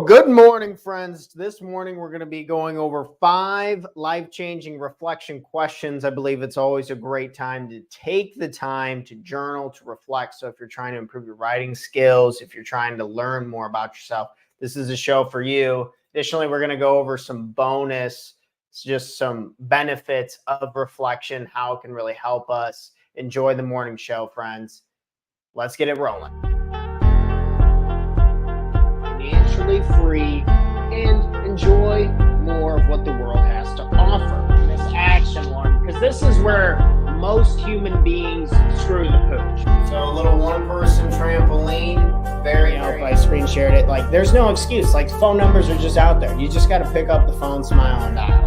Good morning, friends. This morning, we're going to be going over 5 life-changing reflection questions. I believe it's always a great time to take the time to journal, to reflect. So if you're trying to improve your writing skills, if you're trying to learn more about yourself, this is a show for you. Additionally, we're going to go over some bonus, just some benefits of reflection, how it can really help us. Enjoy the morning show, friends. Let's get it rolling. Financially free and enjoy more of what the world has to offer in this action one, because this is where most human beings screw the pooch. So a little one-person trampoline, very I screen shared it. Like, there's no excuse. Like, phone numbers are just out there. You just got to pick up the phone, smile, and dial.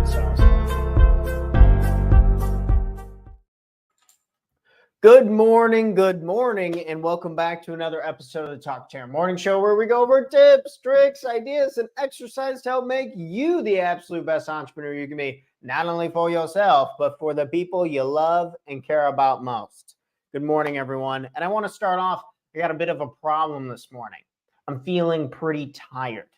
Good morning, and welcome back to another episode of the Talk Terror Morning Show, where we go over tips, tricks, ideas, and exercises to help make you the absolute best entrepreneur you can be, not only for yourself, but for the people you love and care about most. Good morning, everyone. And I want to start off, I got a bit of a problem this morning. I'm feeling pretty tired.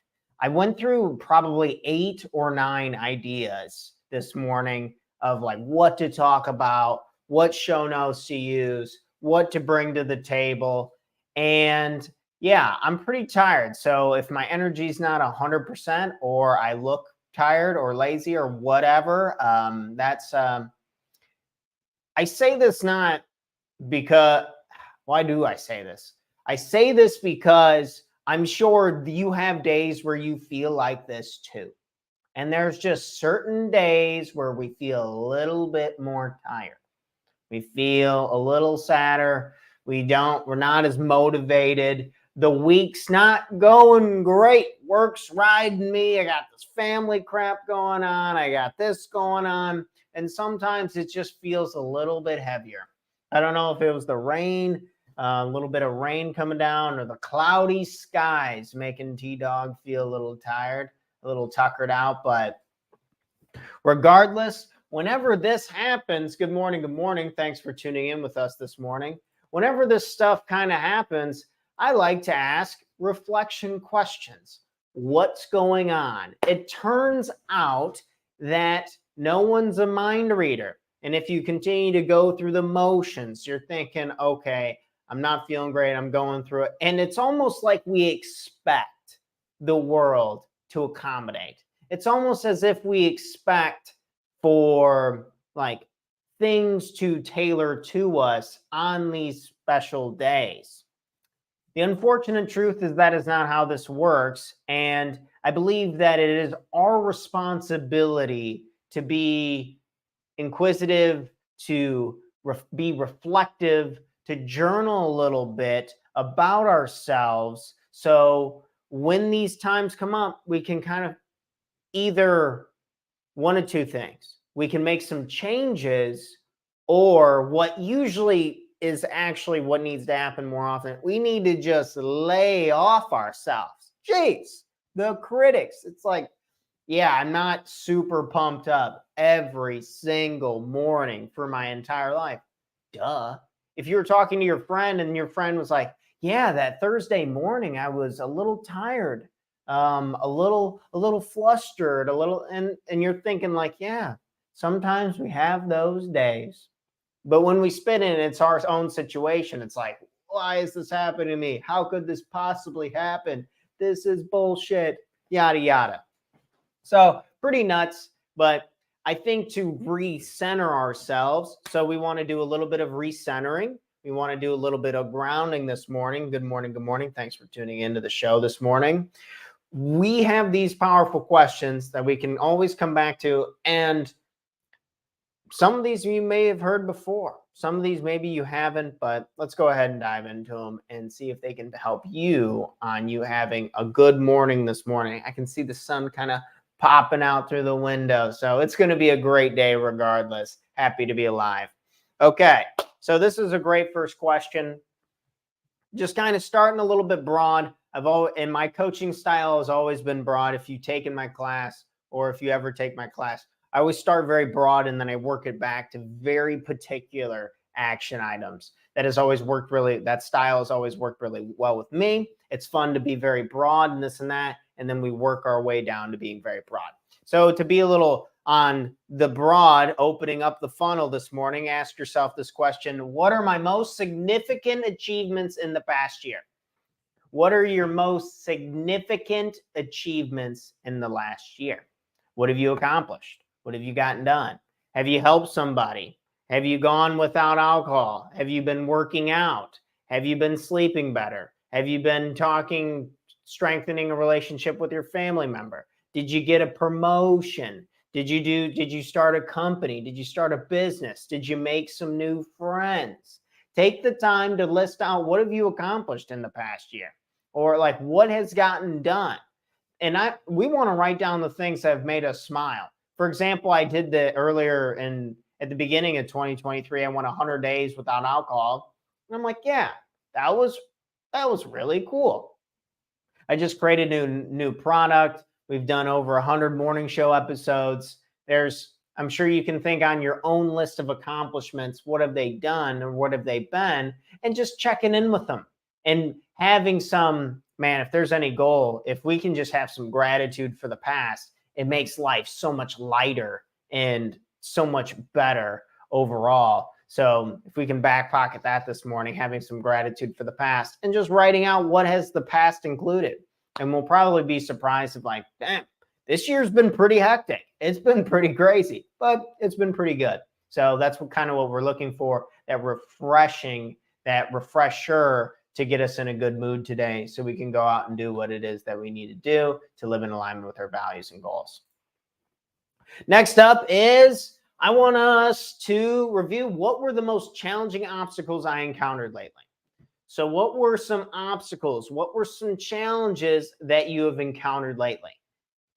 I went through probably 8 or 9 ideas this morning of like what to talk about, what show notes to use, what to bring to the table. And yeah, I'm pretty tired. So if my energy's not 100% or I look tired or lazy or whatever, I say this not because, why do I say this? I say this because I'm sure you have days where you feel like this too. And there's just certain days where we feel a little bit more tired. We feel a little sadder. We're not as motivated. The week's not going great. Work's riding me. I got this family crap going on. I got this going on. And sometimes it just feels a little bit heavier. I don't know if it was the rain, a little bit of rain coming down, or the cloudy skies making T-Dog feel a little tired, a little tuckered out. But regardless, whenever this happens, good morning. Thanks for tuning in with us this morning. Whenever this stuff kind of happens, I like to ask reflection questions. What's going on? It turns out that no one's a mind reader. And if you continue to go through the motions, you're thinking, okay, I'm not feeling great. I'm going through it. And it's almost like we expect the world to accommodate. It's almost as if we expect for like things to tailor to us on these special days. The unfortunate truth is that is not how this works. And I believe that it is our responsibility to be inquisitive, to be reflective, to journal a little bit about ourselves. So when these times come up, we can kind of either one of two things. We can make some changes, or what usually is actually what needs to happen more often, we need to just lay off ourselves. Jeez, the critics. It's like, yeah, I'm not super pumped up every single morning for my entire life. Duh. If you were talking to your friend and your friend was like, yeah, that Thursday morning, I was a little tired. A little flustered, and you're thinking like, yeah, sometimes we have those days. But when we spin it, it's our own situation. It's like, why is this happening to me? How could this possibly happen? This is bullshit, yada, yada. So pretty nuts, but I think to recenter ourselves, so we want to do a little bit of recentering. We want to do a little bit of grounding this morning. Good morning. Thanks for tuning into the show this morning. We have these powerful questions that we can always come back to. And some of these you may have heard before. Some of these maybe you haven't, but let's go ahead and dive into them and see if they can help you on you having a good morning this morning. I can see the sun kind of popping out through the window. So it's going to be a great day regardless. Happy to be alive. Okay, so this is a great first question. Just kind of starting a little bit broad. In my coaching style has always been broad. If you've taken my class or if you ever take my class, I always start very broad and then I work it back to very particular action items. That style has always worked really well with me. It's fun to be very broad and this and that. and then we work our way down to being very broad. So to be a little on the broad, opening up the funnel this morning, ask yourself this question: what are my most significant achievements in the past year? What are your most significant achievements in the last year? What have you accomplished? What have you gotten done? Have you helped somebody? Have you gone without alcohol? Have you been working out? Have you been sleeping better? Have you been strengthening a relationship with your family member? Did you get a promotion? Did you start a company? Did you start a business? Did you make some new friends? Take the time to list out what have you accomplished in the past year, or like what has gotten done. And we want to write down the things that have made us smile. For example, I did the earlier at the beginning of 2023, I went 100 days without alcohol. And I'm like, yeah, that was really cool. I just created a new product. We've done over 100 morning show episodes. I'm sure you can think on your own list of accomplishments, what have they done or what have they been, and just checking in with them and having some, man, if there's any goal, if we can just have some gratitude for the past, it makes life so much lighter and so much better overall. So if we can back pocket that this morning, having some gratitude for the past and just writing out what has the past included. And we'll probably be surprised if like, damn, this year's been pretty hectic. It's been pretty crazy, but it's been pretty good. So that's kind of what we're looking for, that refresher to get us in a good mood today so we can go out and do what it is that we need to do to live in alignment with our values and goals. Next up is I want us to review what were the most challenging obstacles I encountered lately. So what were some obstacles? What were some challenges that you have encountered lately?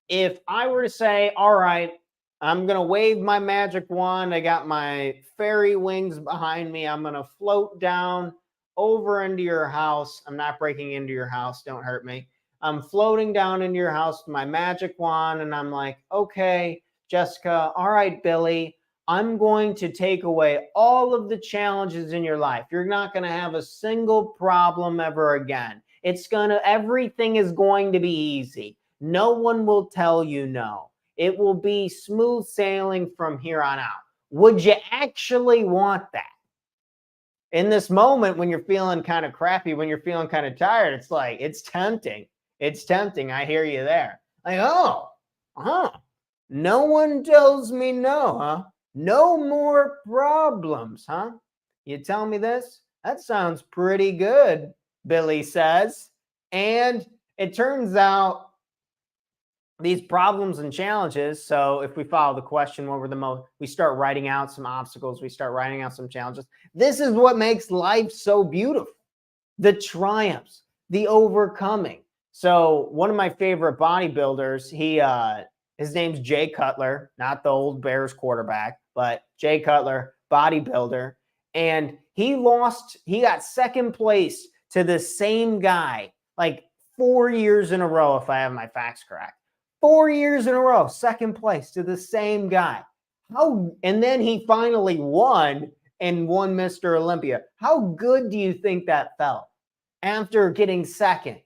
If I were to say, all right, I'm going to wave my magic wand. I got my fairy wings behind me. I'm going to float down over into your house. I'm not breaking into your house. Don't hurt me. I'm floating down into your house with my magic wand. And I'm like, okay, Jessica, all right, Billy, I'm going to take away all of the challenges in your life. You're not going to have a single problem ever again. Everything is going to be easy. No one will tell you no. It will be smooth sailing from here on out. Would you actually want that? In this moment, when you're feeling kind of crappy, when you're feeling kind of tired, it's like, it's tempting. It's tempting. I hear you there. Like, no one tells me no, huh? No more problems, huh? You tell me this? That sounds pretty good, Billy says. And it turns out these problems and challenges. So if we follow the question, what were the most, we start writing out some obstacles, we start writing out some challenges. This is what makes life so beautiful. The triumphs, the overcoming. So one of my favorite bodybuilders, his name's Jay Cutler, not the old Bears quarterback, but Jay Cutler, bodybuilder. And he got second place to the same guy, like 4 years in a row, if I have my facts correct. 4 years in a row, second place to the same guy. And then he finally won and won Mr. Olympia. How good do you think that felt after getting second,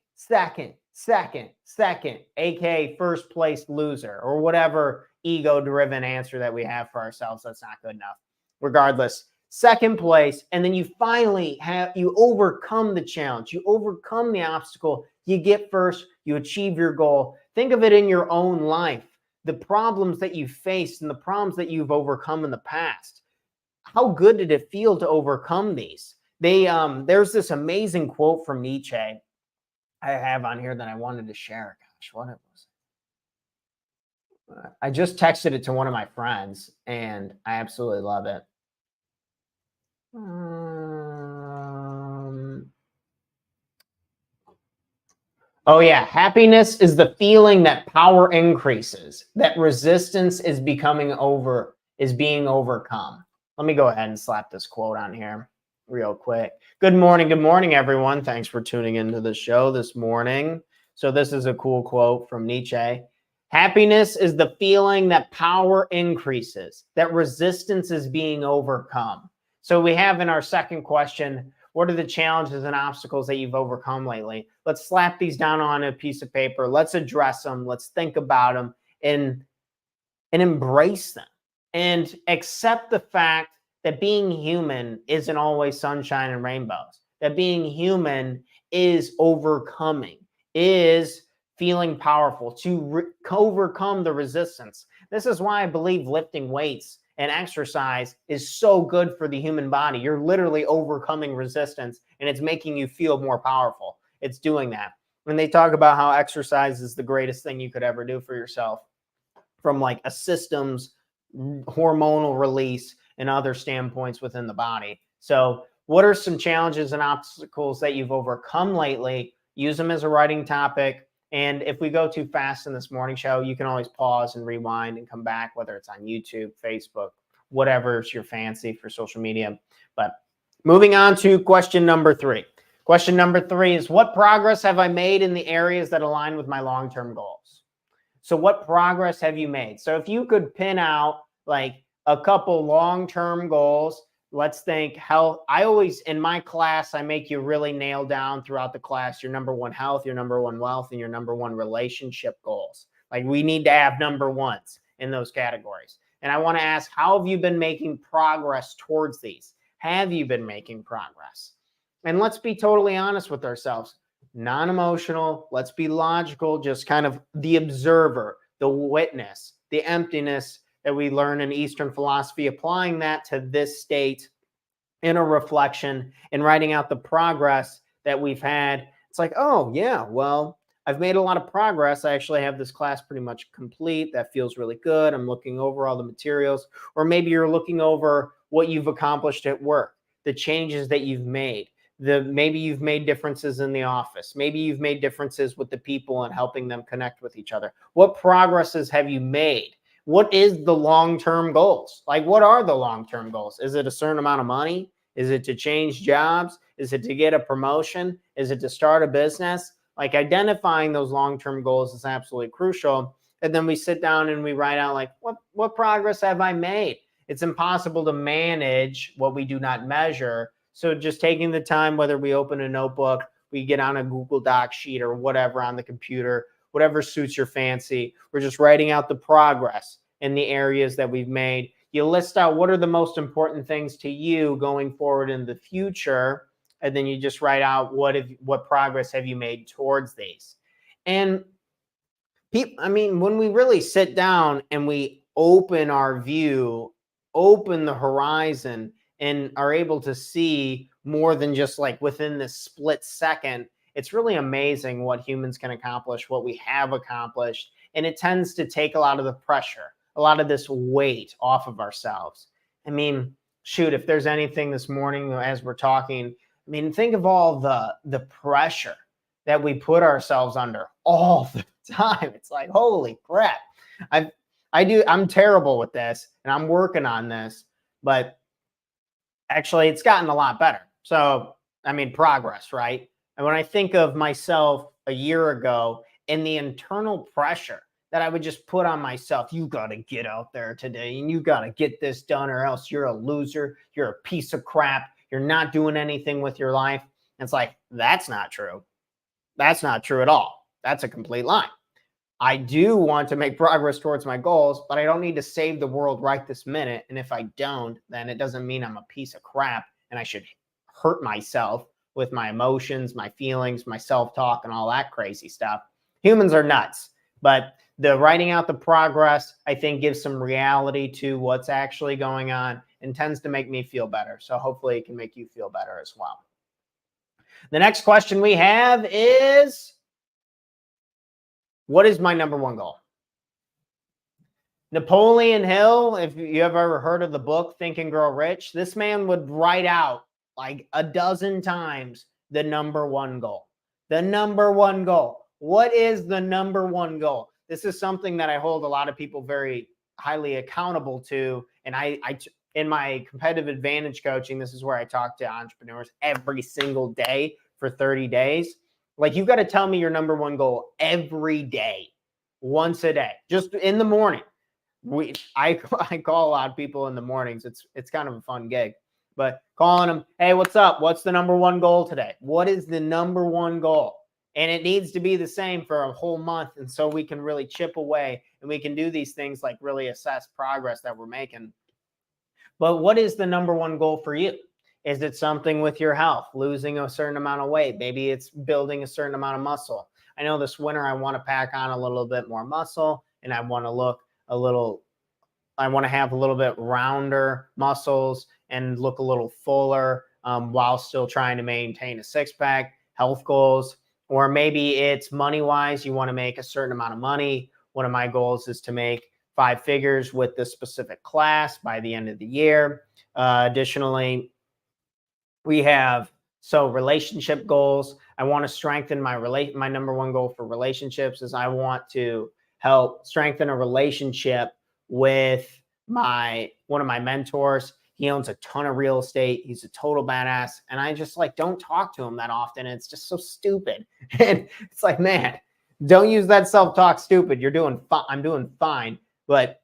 aka first place loser, or whatever ego-driven answer that we have for ourselves that's not good enough? Regardless, second place, and then you finally you overcome the challenge, you overcome the obstacle, you get first, you achieve your goal. Think of it in your own life, the problems that you faced and the problems that you've overcome in the past. How good did it feel to overcome these? There's this amazing quote from Nietzsche I have on here that I wanted to share. Gosh, what it was. I just texted it to one of my friends and I absolutely love it. Oh yeah, happiness is the feeling that power increases, that resistance is being overcome. Let me go ahead and slap this quote on here real quick. Good morning, everyone. Thanks for tuning into the show this morning. So this is a cool quote from Nietzsche. Happiness is the feeling that power increases, that resistance is being overcome. So we have in our second question, What are the challenges and obstacles that you've overcome lately? Let's slap these down on a piece of paper. Let's address them. Let's think about them and embrace them and accept the fact that being human isn't always sunshine and rainbows, that being human is overcoming, is feeling powerful to overcome the resistance. This is why I believe lifting weights and exercise is so good for the human body. You're literally overcoming resistance and it's making you feel more powerful. It's doing that. When they talk about how exercise is the greatest thing you could ever do for yourself, from like a systems, hormonal release, and other standpoints within the body. So what are some challenges and obstacles that you've overcome lately? Use them as a writing topic. And if we go too fast in this morning show, you can always pause and rewind and come back, whether it's on YouTube, Facebook, whatever's your fancy for social media. But moving on to question number 3. Question number 3 is, what progress have I made in the areas that align with my long-term goals? So what progress have you made? So if you could pin out like a couple long-term goals, let's think health. I always, in my class, I make you really nail down throughout the class your number 1 health, your number 1 wealth, and your number 1 relationship goals. Like we need to have number 1s in those categories. And I want to ask, how have you been making progress towards these? Have you been making progress? And let's be totally honest with ourselves. Non-emotional, let's be logical, just kind of the observer, the witness, the emptiness that we learn in Eastern philosophy, applying that to this state in a reflection and writing out the progress that we've had. It's like, oh yeah, well, I've made a lot of progress. I actually have this class pretty much complete. That feels really good. I'm looking over all the materials. Or maybe you're looking over what you've accomplished at work, the changes that you've made. Maybe you've made differences in the office. Maybe you've made differences with the people and helping them connect with each other. What progresses have you made? What is the long-term goals? Like, what are the long-term goals? Is it a certain amount of money? Is it to change jobs? Is it to get a promotion? Is it to start a business? Like, identifying those long-term goals is absolutely crucial. And then we sit down and we write out like, what progress have I made? It's impossible to manage what we do not measure. So just taking the time, whether we open a notebook, we get on a Google Doc sheet or whatever on the computer, whatever suits your fancy. We're just writing out the progress in the areas that we've made. You list out what are the most important things to you going forward in the future, and then you just write out what progress have you made towards these. And when we really sit down and we open our view, open the horizon, and are able to see more than just like within this split second, it's really amazing what humans can accomplish, what we have accomplished. And it tends to take a lot of the pressure, a lot of this weight off of ourselves. I mean, shoot, if there's anything this morning as we're talking, I mean, think of all the pressure that we put ourselves under all the time. It's like, holy crap. I'm terrible with this and I'm working on this, but actually it's gotten a lot better. So, I mean, progress, right? And when I think of myself a year ago and the internal pressure that I would just put on myself, you got to get out there today and you got to get this done or else you're a loser. You're a piece of crap. You're not doing anything with your life. And it's like, that's not true. That's not true at all. That's a complete lie. I do want to make progress towards my goals, but I don't need to save the world right this minute. And if I don't, then it doesn't mean I'm a piece of crap and I should hurt myself with my emotions, my feelings, my self-talk, and all that crazy stuff. Humans are nuts, but the writing out the progress, I think, gives some reality to what's actually going on and tends to make me feel better. So hopefully it can make you feel better as well. The next question we have is, what is my number 1 goal? Napoleon Hill, if you have ever heard of the book Think and Grow Rich, this man would write out like a dozen times the number 1 goal. The number 1 goal. What is the number 1 goal? This is something that I hold a lot of people very highly accountable to. And I in my competitive advantage coaching, this is where I talk to entrepreneurs every single day for 30 days. Like, you got to tell me your number 1 goal every day, once a day, just in the morning. I call a lot of people in the mornings. It's kind of a fun gig, but calling them, hey, what's up? What's the number one goal today? What is the number one goal? And it needs to be the same for a whole month. And so we can really chip away and we can do these things like really assess progress that we're making. But what is the number one goal for you? Is it something with your health, losing a certain amount of weight? Maybe it's building a certain amount of muscle. I know this winter I want to pack on a little bit more muscle and I want to look a little, I want to have a little bit rounder muscles and look a little fuller while still trying to maintain a six-pack, health goals. Or maybe it's money-wise, you want to make a certain amount of money. One of my goals is to make 5 figures with this specific class by the end of the year. Additionally, we have relationship goals. I want to strengthen my number one goal for relationships is I want to help strengthen a relationship with one of my mentors. He owns a ton of real estate. He's a total badass. And I just don't talk to him that often. It's just so stupid. And it's like, man, don't use that self-talk stupid. You're doing fine. I'm doing fine. But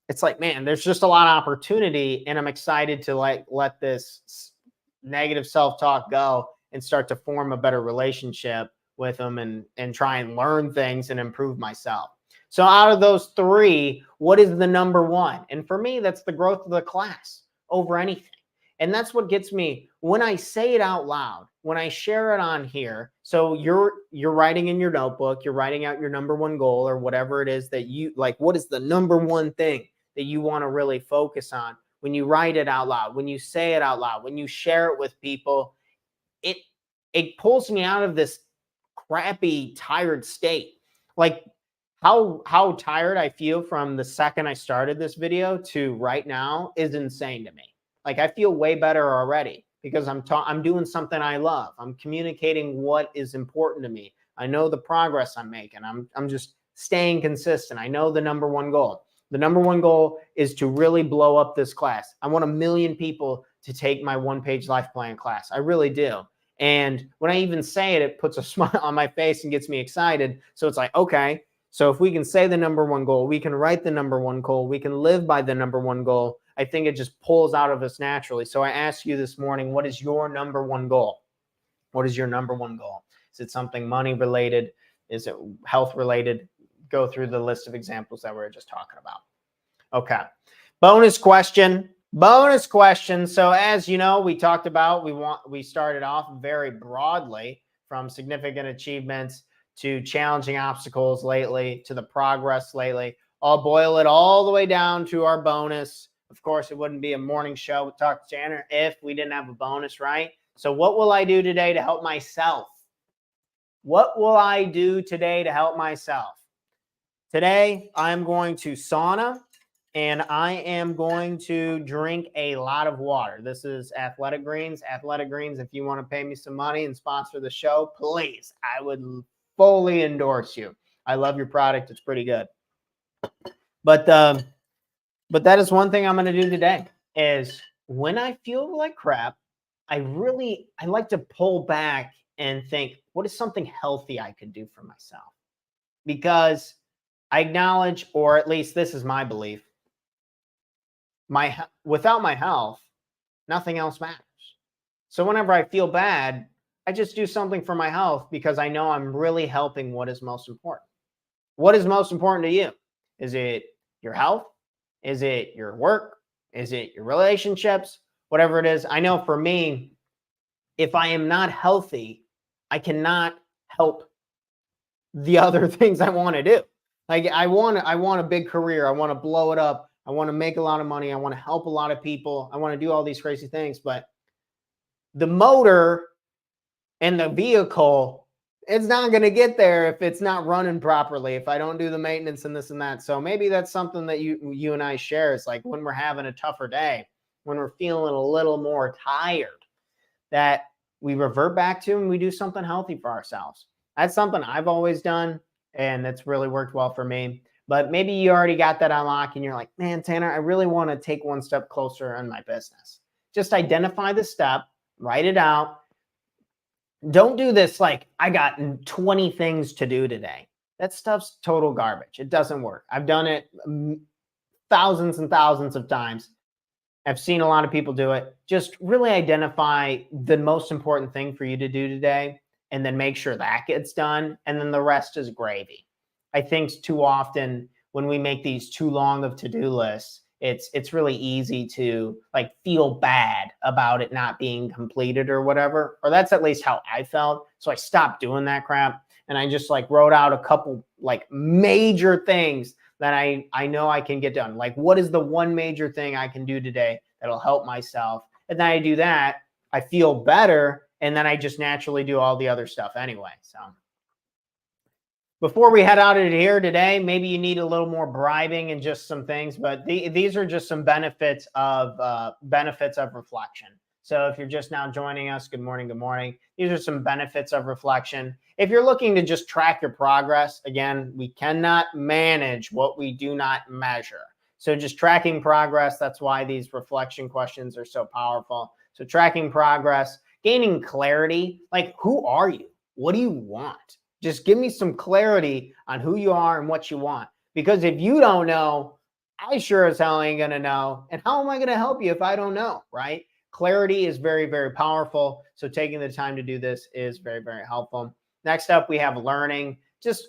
it's like, man, there's just a lot of opportunity. And I'm excited to let this negative self-talk go and start to form a better relationship with him and try and learn things and improve myself. So out of those 3, what is the number one? And for me, that's the growth of the class over anything. And that's what gets me when I say it out loud, when I share it on here. So you're writing in your notebook, you're writing out your number one goal or whatever it is that you like. What is the number one thing that you want to really focus on? When you write it out loud, when you say it out loud, when you share it with people, it pulls me out of this crappy, tired state. Like how tired I feel from the second I started this video to right now is insane to me. Like I feel way better already because I'm doing something I love. I'm communicating what is important to me. I know the progress I'm making. I'm just staying consistent. I know the number one goal. The number one goal is to really blow up this class. I want 1 million people to take my one-page life plan class. I really do. And when I even say it, it puts a smile on my face and gets me excited. So it's like, okay, so if we can say the number one goal, we can write the number one goal, we can live by the number one goal, I think it just pulls out of us naturally. So I asked you this morning, what is your number one goal? What is your number one goal? Is it something money related? Is it health related? Go through the list of examples that we were just talking about. Okay. Bonus question. So as you know, we talked about, we started off very broadly from significant achievements to challenging obstacles lately to the progress lately. I'll boil it all the way down to our bonus. Of course, it wouldn't be a morning show with Talk to Tanner if we didn't have a bonus, right? So what will I do today to help myself? What will I do today to help myself? Today, I'm going to sauna and I am going to drink a lot of water. This is Athletic Greens. Athletic Greens, if you want to pay me some money and sponsor the show, please, I would fully endorse you. I love your product. It's pretty good. But that is one thing I'm going to do today is when I feel like crap, I like to pull back and think, what is something healthy I could do for myself? Because I acknowledge, or at least this is my belief, without my health, nothing else matters. So whenever I feel bad, I just do something for my health because I know I'm really helping what is most important. What is most important to you? Is it your health? Is it your work? Is it your relationships? Whatever it is. I know for me, if I am not healthy, I cannot help the other things I want to do. Like I want a big career. I want to blow it up. I want to make a lot of money. I want to help a lot of people. I want to do all these crazy things, but the motor and the vehicle, it's not going to get there if it's not running properly, if I don't do the maintenance and this and that. So maybe that's something that you and I share. It's like when we're having a tougher day, when we're feeling a little more tired, that we revert back to and we do something healthy for ourselves. That's something I've always done, and it's really worked well for me. But maybe you already got that unlock and you're like, man, Tanner, I really want to take one step closer in my business. Just identify the step, write it out. Don't do this like, I got 20 things to do today. That stuff's total garbage. It doesn't work. I've done it thousands and thousands of times. I've seen a lot of people do it. Just really identify the most important thing for you to do today and then make sure that gets done. And then the rest is gravy. I think too often when we make these too long of to-do lists, it's really easy to like feel bad about it not being completed or whatever, or that's at least how I felt. So I stopped doing that crap and I just like wrote out a couple like major things that I know I can get done. Like, what is the one major thing I can do today that'll help myself? And then I do that, I feel better, and then I just naturally do all the other stuff anyway. So before we head out of here today, maybe you need a little more bribing and just some things, but these are just some benefits of reflection. So if you're just now joining us, good morning, good morning. These are some benefits of reflection. If you're looking to just track your progress, again, we cannot manage what we do not measure. So just tracking progress, that's why these reflection questions are so powerful. So tracking progress, gaining clarity, like who are you? What do you want? Just give me some clarity on who you are and what you want. Because if you don't know, I sure as hell ain't gonna know. And how am I gonna help you if I don't know, right? Clarity is very, very powerful. So taking the time to do this is very, very helpful. Next up, we have learning. Just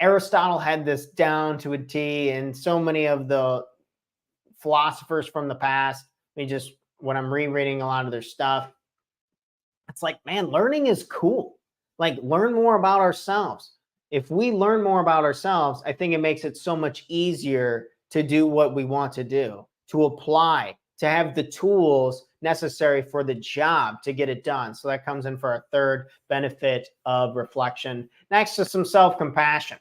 Aristotle had this down to a T, and so many of the philosophers from the past, when I'm rereading a lot of their stuff, it's like, man, learning is cool. Like, learn more about ourselves. If we learn more about ourselves, I think it makes it so much easier to do what we want to do, to apply, to have the tools necessary for the job to get it done. So that comes in for our third benefit of reflection. Next is some self-compassion.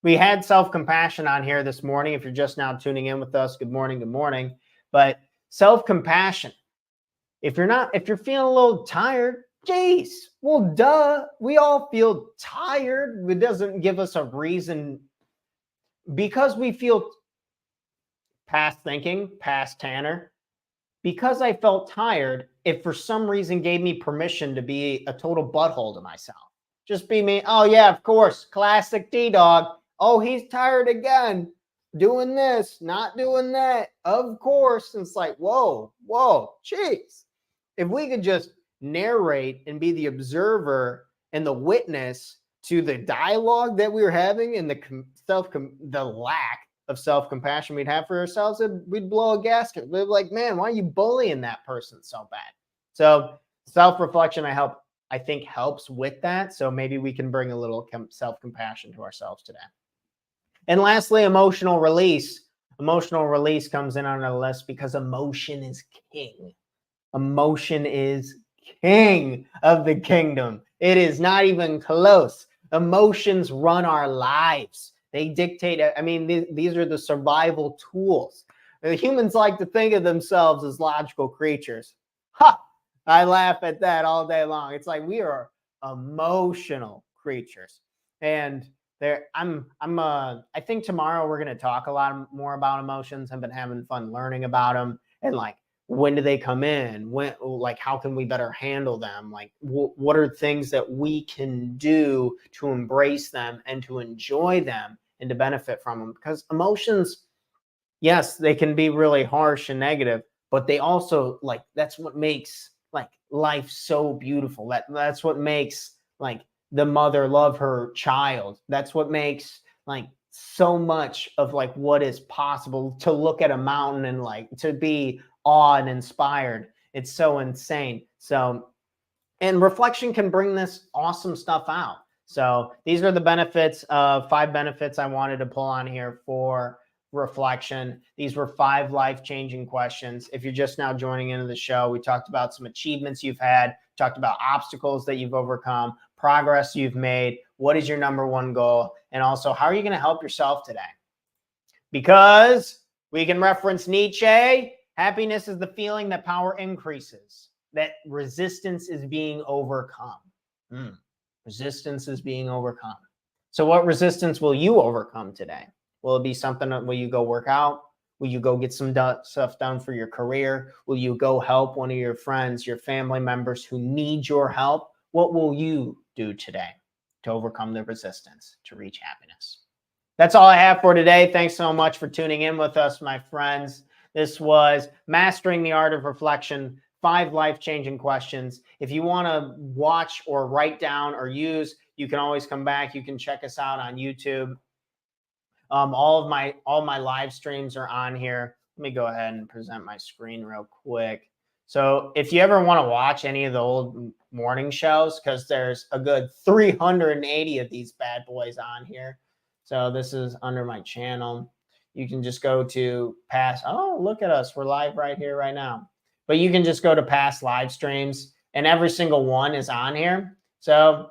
We had self-compassion on here this morning. If you're just now tuning in with us, good morning, good morning. But self-compassion, if you're feeling a little tired, geez, well, duh, we all feel tired. It doesn't give us a reason because we feel past thinking, past Tanner. Because I felt tired, it for some reason gave me permission to be a total butthole to myself. Just be me. Oh, yeah, of course. Classic T-Dog. Oh, he's tired again. Doing this, not doing that. Of course. And it's like, whoa, jeez. If we could just narrate and be the observer and the witness to the dialogue that we were having and the lack of self-compassion we'd have for ourselves, we'd blow a gasket. We'd be like, man, why are you bullying that person so bad? So self-reflection, I think helps with that. So maybe we can bring a little self-compassion to ourselves today. And lastly, emotional release. Emotional release comes in on our list because emotion is king. Emotion is king of the kingdom. It is not even close. Emotions run our lives. They dictate. I mean, these are the survival tools. The humans like to think of themselves as logical creatures. Ha! I laugh at that all day long. It's like we are emotional creatures. And I think tomorrow we're going to talk a lot more about emotions. I've been having fun learning about them and like, when do they come in? Like, how can we better handle them? Like, what are things that we can do to embrace them and to enjoy them and to benefit from them? Because emotions, yes, they can be really harsh and negative, but they also that's what makes like life so beautiful. That's what makes like the mother love her child. That's what makes like so much of like what is possible, to look at a mountain and like to be awed and inspired. It's so insane. So, and reflection can bring this awesome stuff out. So these are the benefits of 5 benefits I wanted to pull on here for reflection. These were 5 life-changing questions. If you're just now joining into the show, we talked about some achievements you've had, talked about obstacles that you've overcome, progress you've made, what is your number one goal, and also how are you going to help yourself today? Because we can reference Nietzsche. Happiness is the feeling that power increases, that resistance is being overcome. Resistance is being overcome. So what resistance will you overcome today? Will it be something that will you go work out? Will you go get some stuff done for your career? Will you go help one of your friends, your family members who need your help? What will you do today to overcome the resistance to reach happiness? That's all I have for today. Thanks so much for tuning in with us, my friends. This was Mastering the Art of Reflection, 5 life-changing questions. If you want to watch or write down or use, you can always come back. You can check us out on YouTube. All my live streams are on here. Let me go ahead and present my screen real quick. So if you ever want to watch any of the old morning shows, because there's a good 380 of these bad boys on here. So this is under my channel. You can just go to past. Oh, look at us. We're live right here, right now. But you can just go to past live streams, and every single one is on here. So,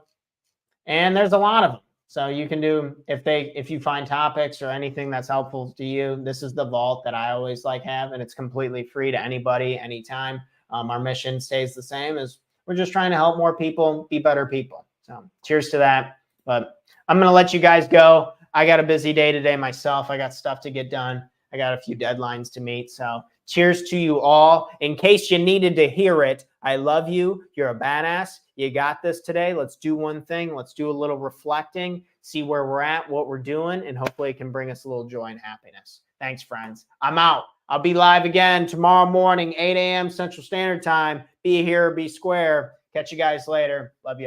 and there's a lot of them. So you can do, if you find topics or anything that's helpful to you, this is the vault that I always have, and it's completely free to anybody, anytime. Our mission stays the same, as we're just trying to help more people be better people. So cheers to that. But I'm going to let you guys go. I got a busy day today myself. I got stuff to get done. I got a few deadlines to meet. So cheers to you all. In case you needed to hear it, I love you. You're a badass. You got this today. Let's do one thing. Let's do a little reflecting, see where we're at, what we're doing, and hopefully it can bring us a little joy and happiness. Thanks, friends. I'm out. I'll be live again tomorrow morning, 8 a.m. Central Standard Time. Be here, be square. Catch you guys later. Love you all.